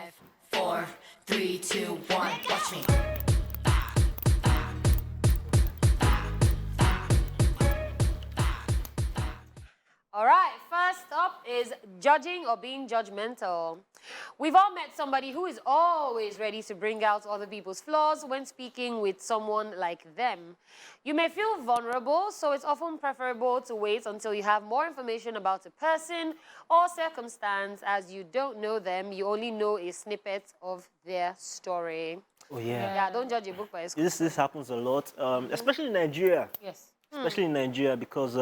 5, 4, 3, 2, 1. Watch me. All right, first up is judging or being judgmental. We've all met somebody who is always ready to bring out other people's flaws when speaking with someone like them. You may feel vulnerable, so it's often preferable to wait until you have more information about a person or circumstance, as you don't know them, you only know a snippet of their story. Oh, yeah. Yeah, don't judge a book by its cover. This happens a lot, especially in Nigeria. Yes. Especially in Nigeria, because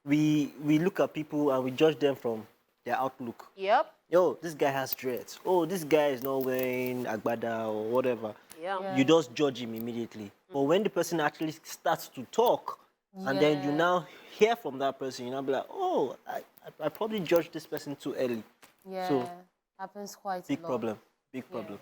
we look at people and we judge them from their outlook. Yep. Yo, this guy has dreads. Oh, this guy is not wearing agbada or whatever. Yeah. You just judge him immediately. But when the person actually starts to talk, and then you now hear from that person, you now be like, oh, I probably judged this person too early. Yeah, So, happens quite a lot. big problem. Big problem.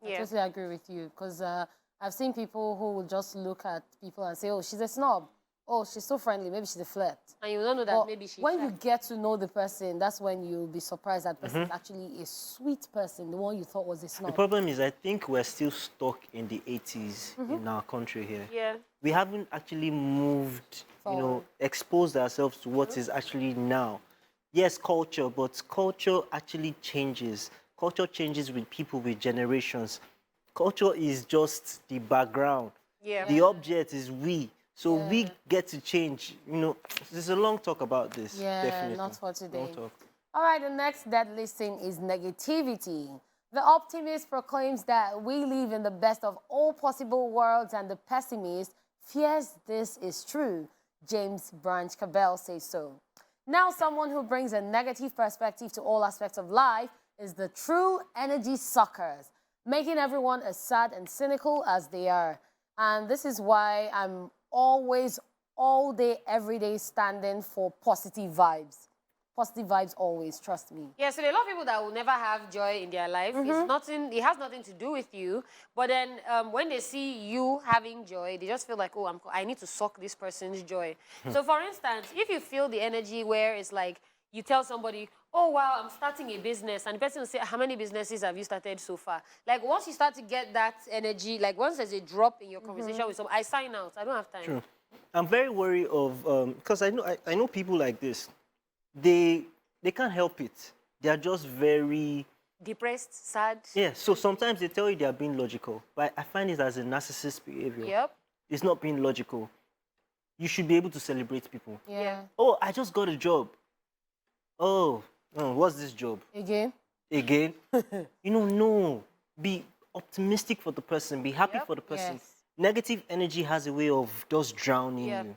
I totally agree with you, because I've seen people who will just look at people and say, oh, she's a snob. Oh, she's so friendly. Maybe she's a flirt. And you don't know that But maybe she when you get to know the person, that's when you'll be surprised that person is actually a sweet person, the one you thought was a The snob. problem is, I think we're still stuck in the 80s in our country here. Yeah. We haven't actually moved, exposed ourselves to what is actually now. Yes, culture, but culture actually changes. Culture changes with people, with generations. Culture is just the background. Yeah. The object is we. So we get to change. There's a long talk about this. Yeah, definitely. not for today. Long talk. All right, the next dead listing is negativity. The optimist proclaims that we live in the best of all possible worlds, and the pessimist fears this is true. James Branch Cabell says so. Now, someone who brings a negative perspective to all aspects of life is the true energy suckers, making everyone as sad and cynical as they are. And this is why I'm always, all day, every day, standing for positive vibes. Positive vibes always, trust me. Yeah, so there are a lot of people that will never have joy in their life. It has nothing to do with you. But then when they see you having joy, they just feel like, oh, I need to suck this person's joy. So for instance, if you feel the energy where it's like, you tell somebody, oh, wow, I'm starting a business. And the person will say, how many businesses have you started so far? Like, once you start to get that energy, like, once there's a drop in your conversation with someone, I sign out. I don't have time. True. I'm very worried of, because I know people like this. They can't help it. They are just very... Depressed, sad. Yeah, so sometimes they tell you they are being logical. But I find it as a narcissist behavior. Yep. It's not being logical. You should be able to celebrate people. Yeah. Oh, I just got a job. Oh, what's this job? Again? Again? No. Be optimistic for the person. Be happy for the person. Yes. Negative energy has a way of just drowning you.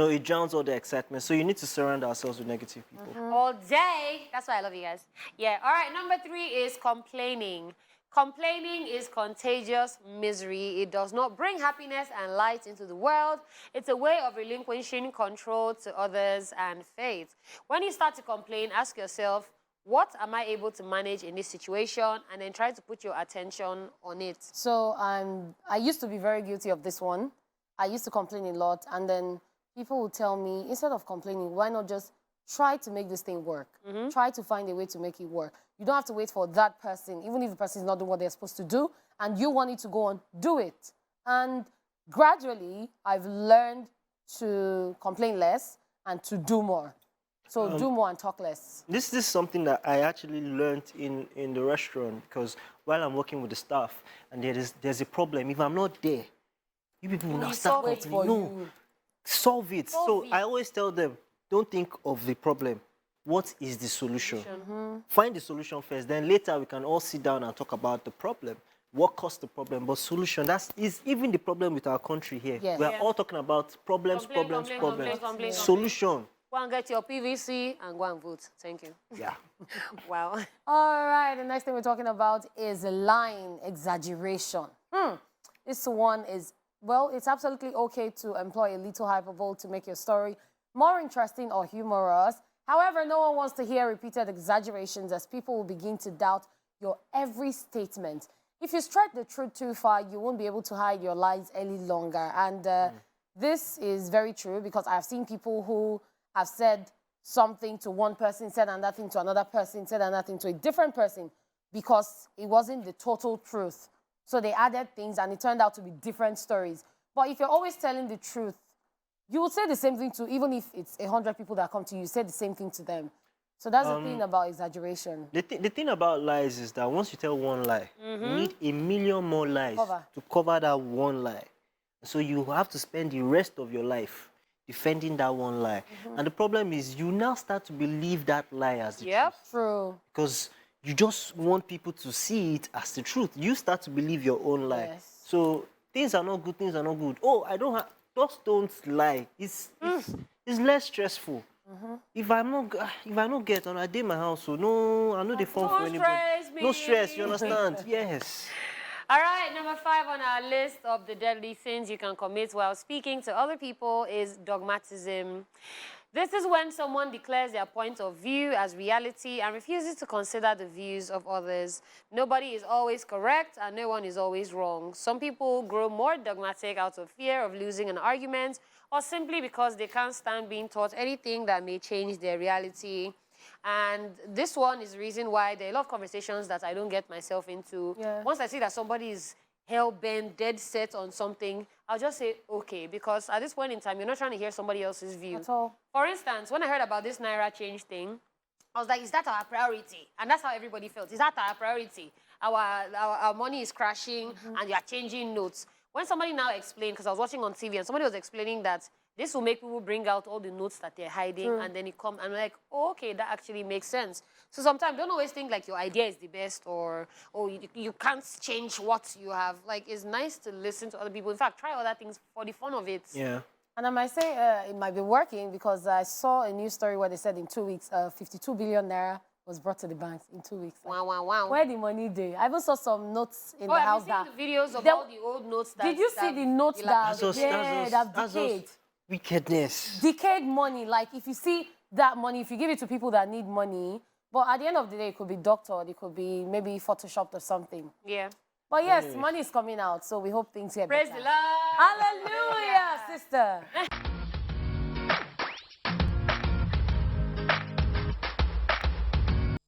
It drowns all the excitement. So you need to surround ourselves with negative people. All day. That's why I love you guys. Yeah. All right. Number 3 is complaining. Complaining is contagious misery. It does not bring happiness and light into the world. It's a way of relinquishing control to others and fate. When you start to complain, ask yourself, what am I able to manage in this situation? And then try to put your attention on it. So I used to be very guilty of this one. I used to complain a lot, and then people would tell me, instead of complaining, why not just try to make this thing work? Try to find a way to make it work. You don't have to wait for that person, even if the person is not doing what they're supposed to do, and you want it to go on, do it. And gradually, I've learned to complain less and to do more. So do more and talk less. This is something that I actually learned in the restaurant, because while I'm working with the staff and there's a problem, if I'm not there, you people will not start complaining. No, solve it. I always tell them, don't think of the problem. What is the solution? Find the solution first. Then later we can all sit down and talk about the problem. What caused the problem? But solution, that is even the problem with our country here. Yes. We're all talking about problems. Solution. Go and get your PVC and go and vote. Thank you. Yeah. Wow. All right, the next thing we're talking about is lying, exaggeration. This one is, well, it's absolutely okay to employ a little hyperbole to make your story more interesting or humorous. However, no one wants to hear repeated exaggerations, as people will begin to doubt your every statement. If you stretch the truth too far, you won't be able to hide your lies any longer. And this is very true, because I've seen people who have said something to one person, said another thing to another person, said another thing to a different person, because it wasn't the total truth. So they added things and it turned out to be different stories. But if you're always telling the truth, you would say the same thing to, even if it's 100 people that come to you, you say the same thing to them. So that's the thing about exaggeration. The thing about lies is that once you tell one lie, you need 1 million more lies to cover that one lie. So you have to spend the rest of your life defending that one lie. And the problem is you now start to believe that lie as the truth. True. Because you just want people to see it as the truth. You start to believe your own lie. Yes. So things are not good, things are not good. Oh, I don't have, just don't lie. It's less stressful. If I not get on a day my house, so no, I know they fall for anybody. No stress, you understand? Yes. All right, number 5 on our list of the deadly sins you can commit while speaking to other people is dogmatism. This is when someone declares their point of view as reality and refuses to consider the views of others. Nobody is always correct and no one is always wrong. Some people grow more dogmatic out of fear of losing an argument or simply because they can't stand being taught anything that may change their reality. And this one is the reason why there are a lot of conversations that I don't get myself into. Once I see that somebody is hell-bent, dead set on something, I'll just say, okay, because at this point in time, you're not trying to hear somebody else's view. At all. For instance, when I heard about this Naira change thing, I was like, is that our priority? And that's how everybody felt. Is that our priority? Our money is crashing and you are changing notes. When somebody now explained, because I was watching on TV and somebody was explaining that this will make people bring out all the notes that they're hiding and then it comes, and I'm like, oh, okay, that actually makes sense. So sometimes don't always think like your idea is the best or you can't change what you have. Like, it's nice to listen to other people. In fact, try other things for the fun of it. Yeah. And I might say it might be working because I saw a news story where they said in 2 weeks, 52 billion naira was brought to the banks in 2 weeks. Wow, wow, wow. Where the money day? I even saw some notes in the house. Have you seen the videos of all the old notes that... Did you see the notes that have decayed? Wickedness. Decayed money. Like, if you see that money, if you give it to people that need money, but at the end of the day, it could be doctored, it could be maybe photoshopped or something. Yeah. But yes, money is coming out, so we hope things get better. Praise the Lord. Hallelujah, sister.